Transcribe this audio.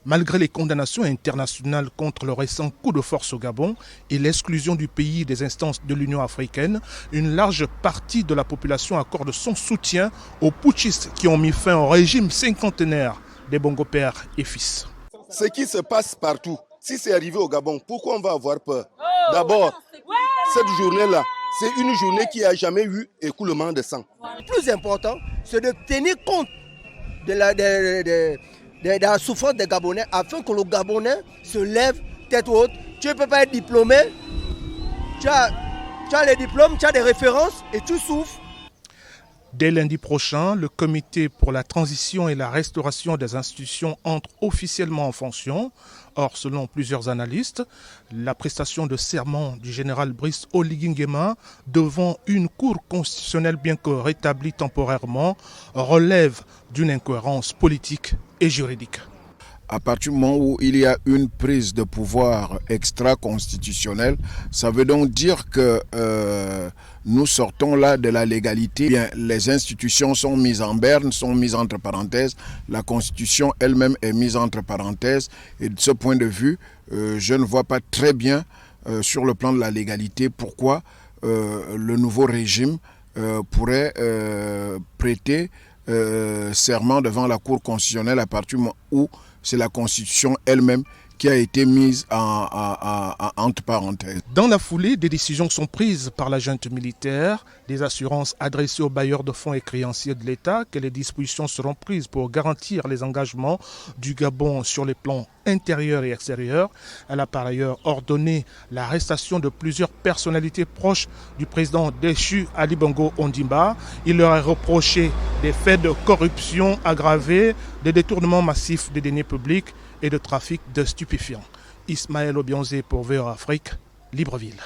Malgré les condamnations internationales contre le récent coup de force au Gabon et l'exclusion du pays des instances de l'Union africaine, une large partie de la population accorde son soutien aux putschistes qui ont mis fin au régime cinquantenaire des Bongo pères et fils. Ce qui se passe partout, si c'est arrivé au Gabon, pourquoi on va avoir peur? D'abord, cette journée-là, c'est une journée qui n'a jamais eu écoulement de sang. Le plus important, c'est de tenir compte de la souffrance des Gabonais afin que le Gabonais se lève tête haute. Tu ne peux pas être diplômé, tu as les diplômes, tu as des références et tu souffres. Dès lundi prochain, le comité pour la transition et la restauration des institutions entre officiellement en fonction. Or, selon plusieurs analystes, la prestation de serment du général Brice Oligui Nguema devant une cour constitutionnelle bien que rétablie temporairement relève d'une incohérence politique et juridique. À partir du moment où il y a une prise de pouvoir extra-constitutionnelle, ça veut donc dire que nous sortons là de la légalité. Bien, les institutions sont mises en berne, sont mises entre parenthèses. La Constitution elle-même est mise entre parenthèses. Et de ce point de vue, je ne vois pas très bien sur le plan de la légalité pourquoi le nouveau régime pourrait prêter serment devant la Cour constitutionnelle à partir du moment où c'est la Constitution elle-même qui a été mise entre parenthèses. Dans la foulée, des décisions sont prises par la junte militaire, des assurances adressées aux bailleurs de fonds et créanciers de l'État que les dispositions seront prises pour garantir les engagements du Gabon sur les plans intérieur et extérieur. Elle a par ailleurs ordonné l'arrestation de plusieurs personnalités proches du président déchu Ali Bongo Ondimba. Il leur a reproché des faits de corruption aggravés, des détournements massifs des deniers publics et de trafic de stupéfiants. Ismaël Obionzé pour VOA Afrique, Libreville.